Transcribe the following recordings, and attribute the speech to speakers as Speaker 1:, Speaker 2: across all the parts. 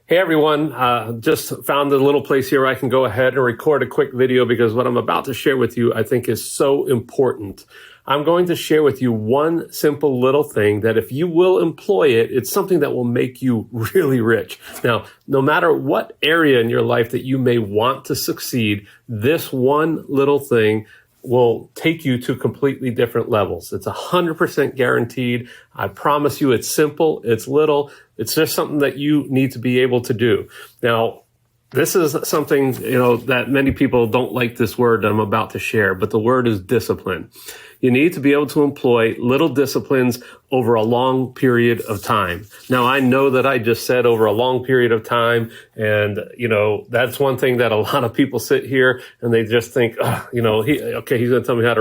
Speaker 1: Hey everyone, just found a little place here where I can go ahead and record a quick video because what I'm about to share with you I think is so important. I'm going to share with you one simple little thing that if you will employ it, it's something that will make you really rich. Now, no matter what area in your life that you may want to succeed, this one little thing will take you to completely different levels. It's 100% guaranteed. I promise you it's simple, it's little, it's just something that you need to be able to do. Now, this is something, that many people don't like this word that I'm about to share, but the word is discipline. You need to be able to employ little disciplines over a long period of time. Now, I know that I just said over a long period of time, and, that's one thing that a lot of people sit here and they just think, he's going to tell me how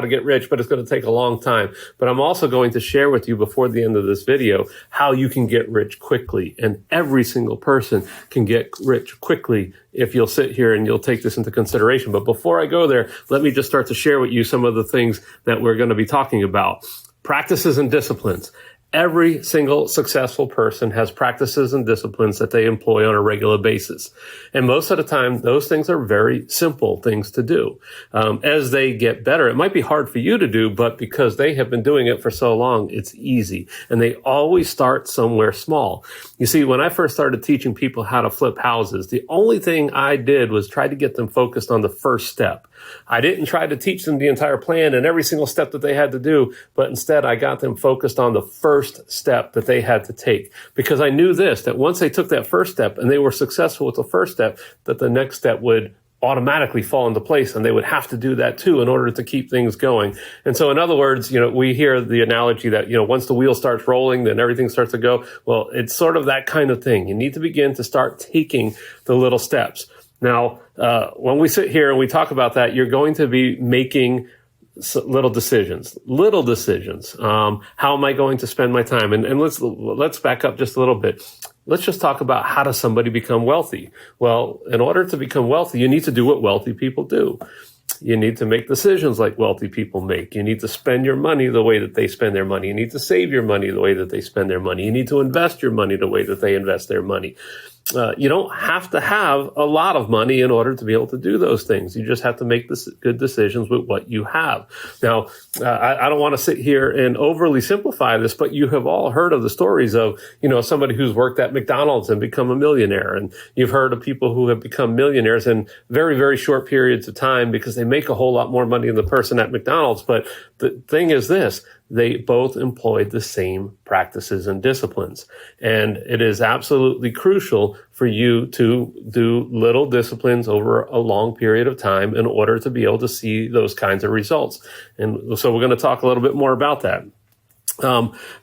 Speaker 1: to get rich, but it's going to take a long time. But I'm also going to share with you before the end of this video how you can get rich quickly. And every single person can get rich quickly if you'll sit here and you'll take this into consideration. But before I go there, let me just start to share with you some of the things that we're going to be talking about. Practices and disciplines. Every single successful person has practices and disciplines that they employ on a regular basis. And most of the time, those things are very simple things to do. As they get better, it might be hard for you to do, but because they have been doing it for so long, it's easy. And they always start somewhere small. You see, when I first started teaching people how to flip houses, the only thing I did was try to get them focused on the first step. I didn't try to teach them the entire plan and every single step that they had to do, but instead I got them focused on the first step that they had to take. Because I knew that once they took that first step and they were successful with the first step, that the next step would automatically fall into place and they would have to do that too in order to keep things going. And so in other words, we hear the analogy that, once the wheel starts rolling, then everything starts to go. Well, it's sort of that kind of thing. You need to begin to start taking the little steps. Now, when we sit here and we talk about that, you're going to be making little decisions. How am I going to spend my time? And let's back up just a little bit. Let's just talk about how does somebody become wealthy? Well, in order to become wealthy, you need to do what wealthy people do. You need to make decisions like wealthy people make. You need to spend your money the way that they spend their money. You need to save your money the way that they spend their money. You need to invest your money the way that they invest their money. You don't have to have a lot of money in order to be able to do those things. You just have to make good decisions with what you have. Now, I don't want to sit here and overly simplify this, but you have all heard of the stories of, somebody who's worked at McDonald's and become a millionaire. And you've heard of people who have become millionaires in very, very short periods of time because they make a whole lot more money than the person at McDonald's. But the thing is this. They both employed the same practices and disciplines. And it is absolutely crucial for you to do little disciplines over a long period of time in order to be able to see those kinds of results. And so we're going to talk a little bit more about that.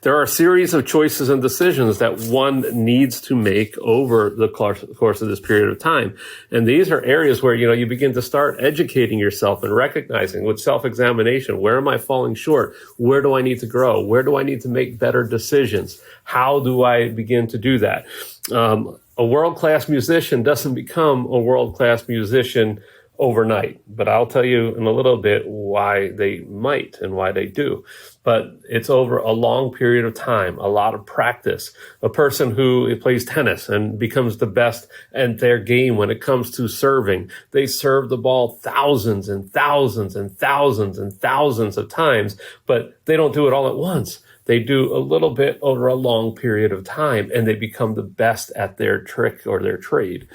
Speaker 1: There are a series of choices and decisions that one needs to make over the course of this period of time. And these are areas where, you begin to start educating yourself and recognizing with self-examination, where am I falling short? Where do I need to grow? Where do I need to make better decisions? How do I begin to do that? A world-class musician doesn't become a world-class musician overnight, but I'll tell you in a little bit why they might and why they do. But it's over a long period of time, a lot of practice. A person who plays tennis and becomes the best at their game when it comes to serving, they serve the ball thousands and thousands and thousands and thousands of times, but they don't do it all at once. They do a little bit over a long period of time, and they become the best at their trick or their trade.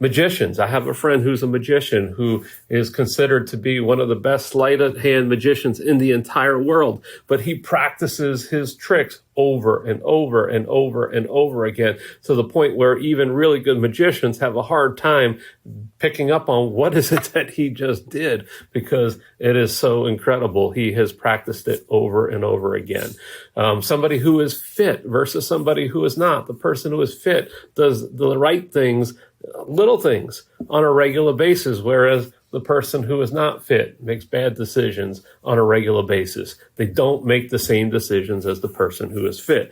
Speaker 1: Magicians. I have a friend who's a magician who is considered to be one of the best sleight of hand magicians in the entire world, but he practices his tricks over and over and over and over again to the point where even really good magicians have a hard time picking up on what is it that he just did because it is so incredible. He has practiced it over and over again. Somebody who is fit versus somebody who is not. The person who is fit does the right things, little things on a regular basis, whereas the person who is not fit makes bad decisions on a regular basis. They don't make the same decisions as the person who is fit.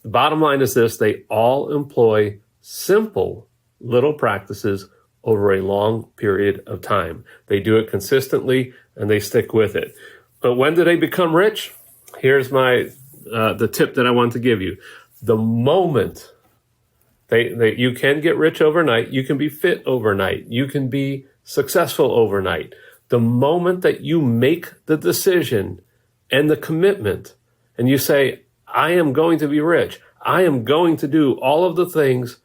Speaker 1: The bottom line is this: they all employ simple little practices over a long period of time. They do it consistently and they stick with it. But when do they become rich? Here's the tip that I want to give you. The moment You can get rich overnight. You can be fit overnight. You can be successful overnight. The moment that you make the decision and the commitment and you say, I am going to be rich, I am going to do all of the things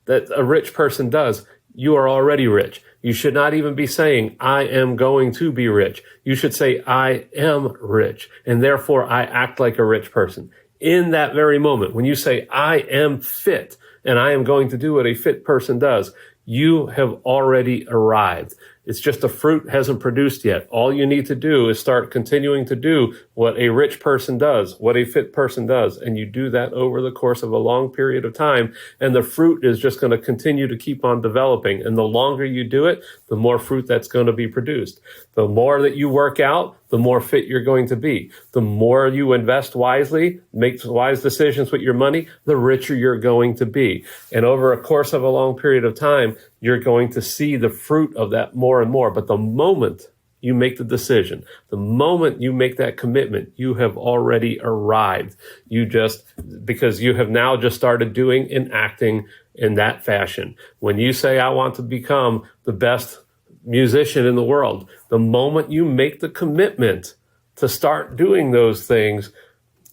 Speaker 1: that a rich person does, you are already rich. You should not even be saying, I am going to be rich. You should say, I am rich, and therefore I act like a rich person. In that very moment, when you say, I am fit, and I am going to do what a fit person does, you have already arrived. It's just the fruit hasn't produced yet. All you need to do is start continuing to do what a rich person does, what a fit person does. And you do that over the course of a long period of time. And the fruit is just going to continue to keep on developing. And the longer you do it, the more fruit that's going to be produced. The more that you work out, the more fit you're going to be. The more you invest wisely, make wise decisions with your money, the richer you're going to be. And over a course of a long period of time, you're going to see the fruit of that more and more. But the moment you make the decision, the moment you make that commitment, you have already arrived. Because you have now just started doing and acting in that fashion. When you say, I want to become the best musician in the world, the moment you make the commitment to start doing those things,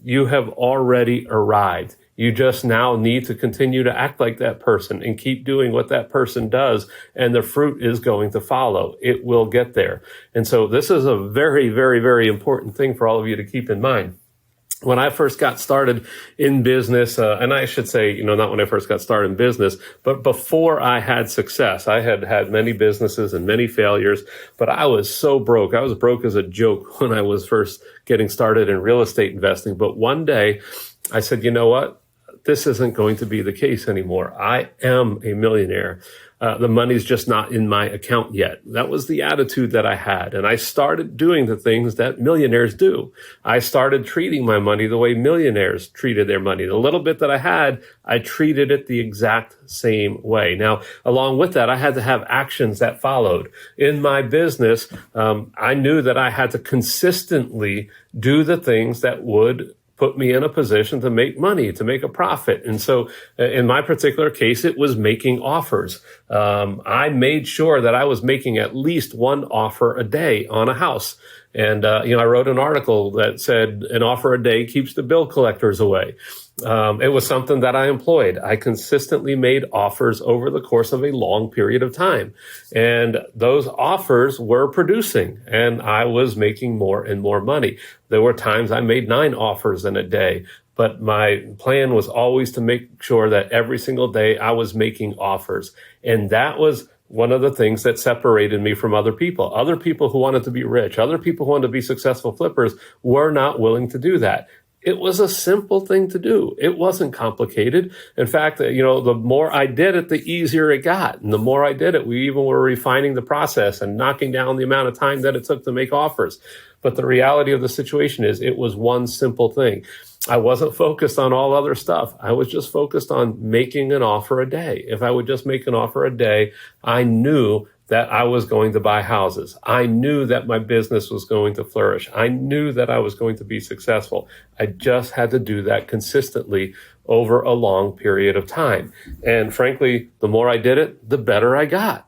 Speaker 1: you have already arrived. You just now need to continue to act like that person and keep doing what that person does, and the fruit is going to follow. It will get there. And so this is a very, very, very important thing for all of you to keep in mind. When I first got started in business, and I should say, not when I first got started in business, but before I had success, I had had many businesses and many failures, but I was so broke. I was broke as a joke when I was first getting started in real estate investing. But one day I said, you know what? This isn't going to be the case anymore. I am a millionaire. The money's just not in my account yet. That was the attitude that I had. And I started doing the things that millionaires do. I started treating my money the way millionaires treated their money. The little bit that I had, I treated it the exact same way. Now, along with that, I had to have actions that followed. In my business, I knew that I had to consistently do the things that would put me in a position to make money, to make a profit. And so in my particular case, it was making offers. I made sure that I was making at least one offer a day on a house. And, I wrote an article that said an offer a day keeps the bill collectors away. It was something that I employed. I consistently made offers over the course of a long period of time. And those offers were producing, and I was making more and more money. There were times I made 9 offers in a day, but my plan was always to make sure that every single day I was making offers. And that was one of the things that separated me from other people. Other people who wanted to be rich, other people who wanted to be successful flippers were not willing to do that. It was a simple thing to do. It wasn't complicated. In fact, the more I did it, the easier it got. And the more I did it, we even were refining the process and knocking down the amount of time that it took to make offers. But the reality of the situation is it was one simple thing. I wasn't focused on all other stuff. I was just focused on making an offer a day. If I would just make an offer a day, I knew that I was going to buy houses. I knew that my business was going to flourish. I knew that I was going to be successful. I just had to do that consistently over a long period of time. And frankly, the more I did it, the better I got.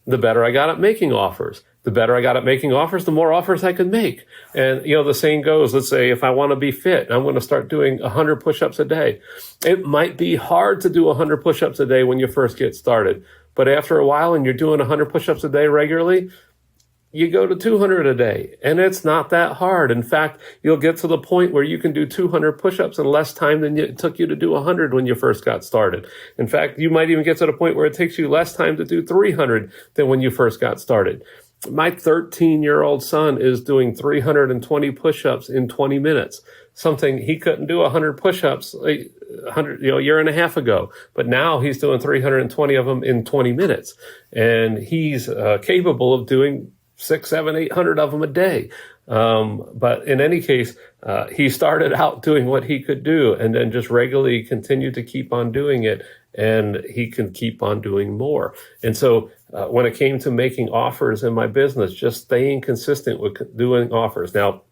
Speaker 1: The better I got at making offers. The better I got at making offers, the more offers I could make. And, the saying goes, let's say if I want to be fit, I'm going to start doing 100 push-ups a day. It might be hard to do 100 push-ups a day when you first get started. But after a while, and you're doing 100 push-ups a day regularly, you go to 200 a day. And it's not that hard. In fact, you'll get to the point where you can do 200 push-ups in less time than it took you to do 100 when you first got started. In fact, you might even get to the point where it takes you less time to do 300 than when you first got started. My 13-year-old son is doing 320 push-ups in 20 minutes, something he couldn't do 100 push-ups a year and a half ago. But now he's doing 320 of them in 20 minutes. And he's capable of doing 600, 700, 800 of them a day. But in any case, he started out doing what he could do and then just regularly continued to keep on doing it. And he can keep on doing more. And so when it came to making offers in my business, just staying consistent with doing offers. Now,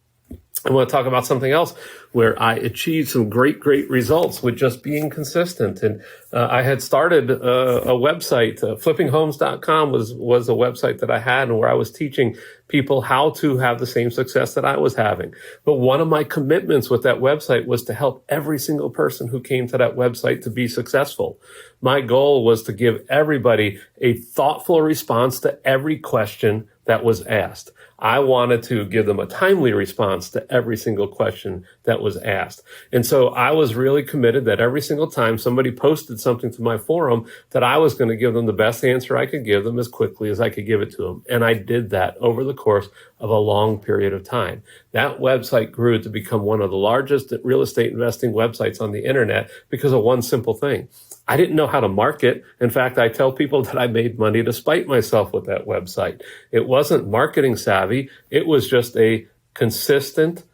Speaker 1: I want to talk about something else where I achieved some great results with just being consistent. And I had started a website, flippinghomes.com was a website that I had, and where I was teaching people how to have the same success that I was having. But one of my commitments with that website was to help every single person who came to that website to be successful. My goal was to give everybody a thoughtful response to every question that was asked. I wanted to give them a timely response to every single question that was asked. And so I was really committed that every single time somebody posted something to my forum, that I was going to give them the best answer I could give them as quickly as I could give it to them. And I did that over the course of a long period of time. That website grew to become one of the largest real estate investing websites on the internet because of one simple thing. I didn't know how to market. In fact, I tell people that I made money to spite myself with that website. It wasn't marketing savvy. It was just a consistent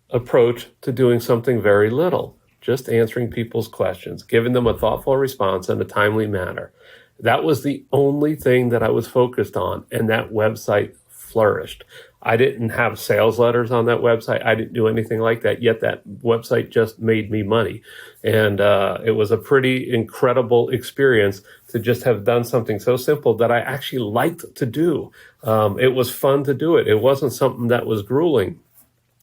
Speaker 1: approach to doing something very little, just answering people's questions, giving them a thoughtful response in a timely manner. That was the only thing that I was focused on, and that website flourished. I didn't have sales letters on that website. I didn't do anything like that, yet that website just made me money. And it was a pretty incredible experience to just have done something so simple that I actually liked to do. It was fun to do it. It wasn't something that was grueling.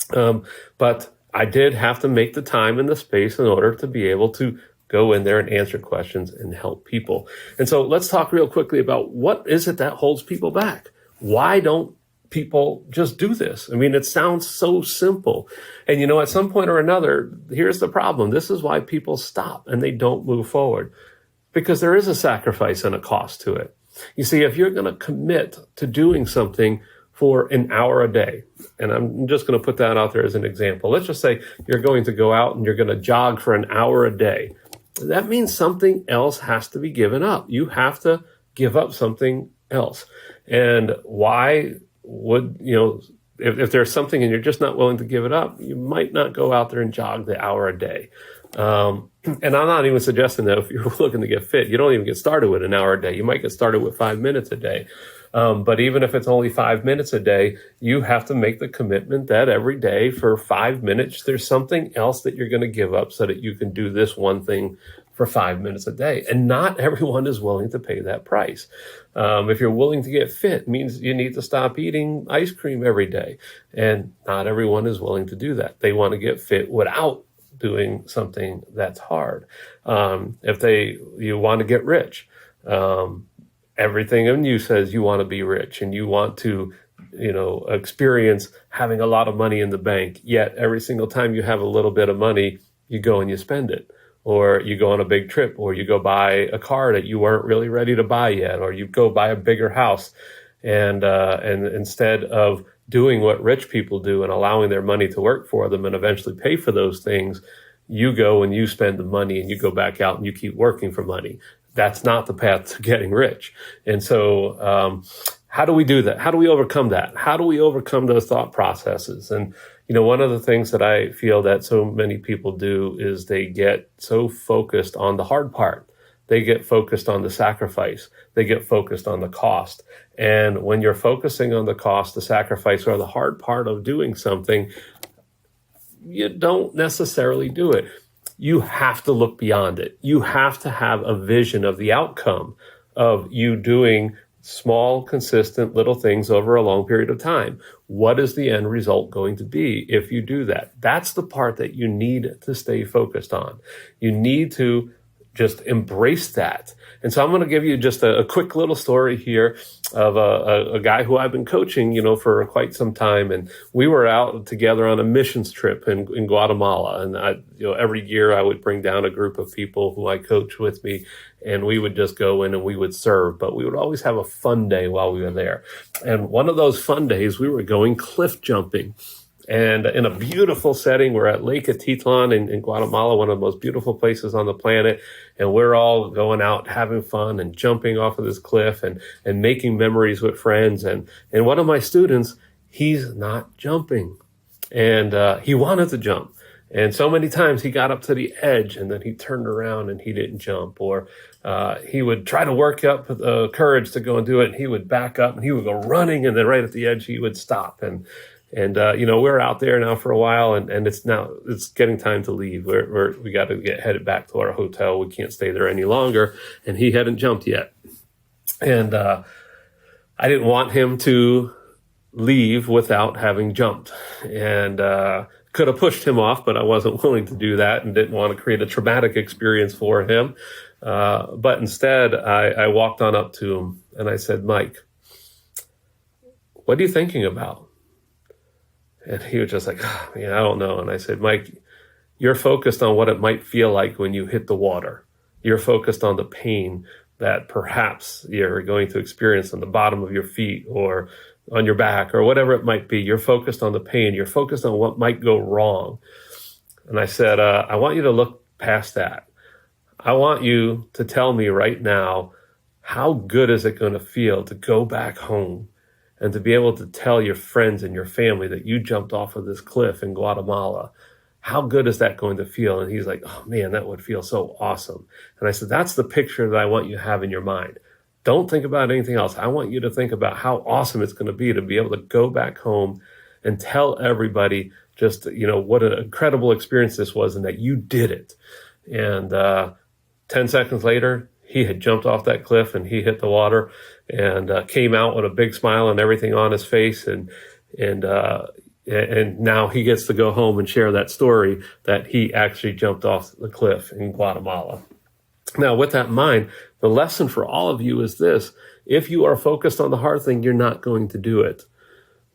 Speaker 1: But I did have to make the time and the space in order to be able to go in there and answer questions and help people. And so let's talk real quickly about what is it that holds people back? Why don't people just do this? I mean, it sounds so simple. And at some point or another, here's the problem. This is why people stop and they don't move forward, because there is a sacrifice and a cost to it. You see, if you're going to commit to doing something for an hour a day, and I'm just going to put that out there as an example. Let's just say you're going to go out and you're going to jog for an hour a day. That means something else has to be given up. You have to give up something else. And why would, if there's something and you're just not willing to give it up, you might not go out there and jog the hour a day. And I'm not even suggesting that if you're looking to get fit, you don't even get started with an hour a day. You might get started with 5 minutes a day. But even if it's only 5 minutes a day, you have to make the commitment that every day for 5 minutes, there's something else that you're going to give up so that you can do this one thing for 5 minutes a day. And not everyone is willing to pay that price. If you're willing to get fit, it means you need to stop eating ice cream every day. And not everyone is willing to do that. They want to get fit without doing something that's hard. If you want to get rich, everything in you says you want to be rich and you want to, experience having a lot of money in the bank. Yet every single time you have a little bit of money, you go and you spend it. Or you go on a big trip, or you go buy a car that you weren't really ready to buy yet, or you go buy a bigger house. And instead of doing what rich people do and allowing their money to work for them and eventually pay for those things, you go and you spend the money and you go back out and you keep working for money. That's not the path to getting rich. And so, how do we do that? How do we overcome that? How do we overcome those thought processes? And, one of the things that I feel that so many people do is they get so focused on the hard part. They get focused on the sacrifice. They get focused on the cost. And when you're focusing on the cost, the sacrifice, or the hard part of doing something, you don't necessarily do it. You have to look beyond it. You have to have a vision of the outcome of you doing small, consistent little things over a long period of time. What is the end result going to be if you do that? That's the part that you need to stay focused on. You need to just embrace that. And so I'm going to give you just a quick little story here of a guy who I've been coaching, for quite some time. And we were out together on a missions trip in Guatemala. And every year I would bring down a group of people who I coach with me, and we would just go in and we would serve. But we would always have a fun day while we were there. And one of those fun days, we were going cliff jumping. And in a beautiful setting, we're at Lake Atitlan in Guatemala, one of the most beautiful places on the planet. And we're all going out having fun and jumping off of this cliff and making memories with friends. And one of my students, he's not jumping. And he wanted to jump. And so many times he got up to the edge and then he turned around and he didn't jump. Or he would try to work up courage to go and do it. And he would back up and he would go running. And then right at the edge, he would stop. And And, we're out there now for a while, and it's getting time to leave. We got to get headed back to our hotel. We can't stay there any longer. And he hadn't jumped yet. And, I didn't want him to leave without having jumped, and could have pushed him off, but I wasn't willing to do that and didn't want to create a traumatic experience for him. But instead, I walked on up to him and I said, "Mike, what are you thinking about?" And he was just like, "Oh, man, I don't know." And I said, "Mike, you're focused on what it might feel like when you hit the water. You're focused on the pain that perhaps you're going to experience on the bottom of your feet or on your back or whatever it might be. You're focused on the pain. You're focused on what might go wrong." And I said, I want you to look past that. I want you to tell me right now, how good is it going to feel to go back home and to be able to tell your friends and your family that you jumped off of this cliff in Guatemala? How good is that going to feel? And he's like, "Oh man, that would feel so awesome." And I said, "That's the picture that I want you to have in your mind. Don't think about anything else. I want you to think about how awesome it's going to be able to go back home and tell everybody just, what an incredible experience this was and that you did it." And 10 seconds later, he had jumped off that cliff and he hit the water and came out with a big smile and everything on his face. And now he gets to go home and share that story that he actually jumped off the cliff in Guatemala. Now, with that in mind, the lesson for all of you is this: if you are focused on the hard thing, you're not going to do it.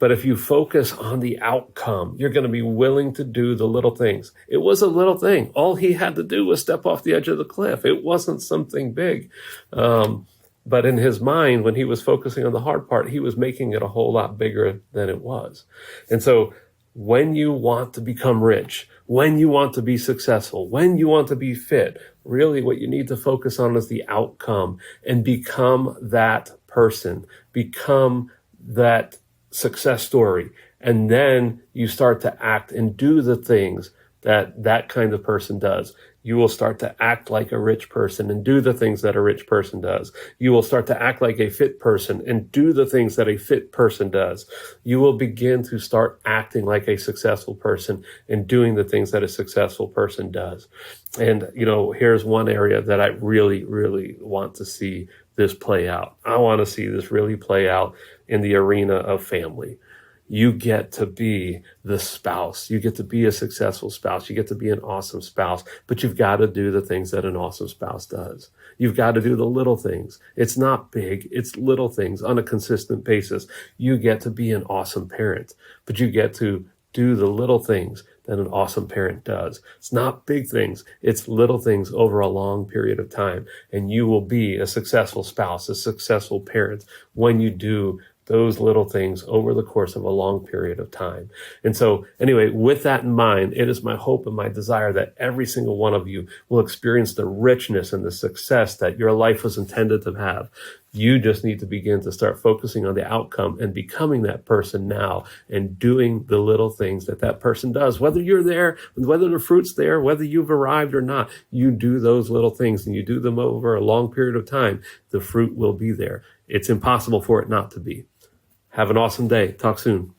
Speaker 1: But if you focus on the outcome, you're going to be willing to do the little things. It was a little thing. All he had to do was step off the edge of the cliff. It wasn't something big. But in his mind, when he was focusing on the hard part, he was making it a whole lot bigger than it was. And so when you want to become rich, when you want to be successful, when you want to be fit, really what you need to focus on is the outcome and become that person, become that success story. And then you start to act and do the things that kind of person does. You will start to act like a rich person and do the things that a rich person does. You will start to act like a fit person and do the things that a fit person does. You will begin to start acting like a successful person and doing the things that a successful person does. And, here's one area that I really, really want to see this play out. I want to see this really play out in the arena of family. You get to be the spouse. You get to be a successful spouse. You get to be an awesome spouse, but you've got to do the things that an awesome spouse does. You've got to do the little things. It's not big. It's little things on a consistent basis. You get to be an awesome parent, but you get to do the little things that an awesome parent does. It's not big things. It's little things over a long period of time. And you will be a successful spouse, a successful parent when you do those little things over the course of a long period of time. And so anyway, with that in mind, it is my hope and my desire that every single one of you will experience the richness and the success that your life was intended to have. You just need to begin to start focusing on the outcome and becoming that person now and doing the little things that person does. Whether you're there, whether the fruit's there, whether you've arrived or not, you do those little things and you do them over a long period of time, the fruit will be there. It's impossible for it not to be. Have an awesome day. Talk soon.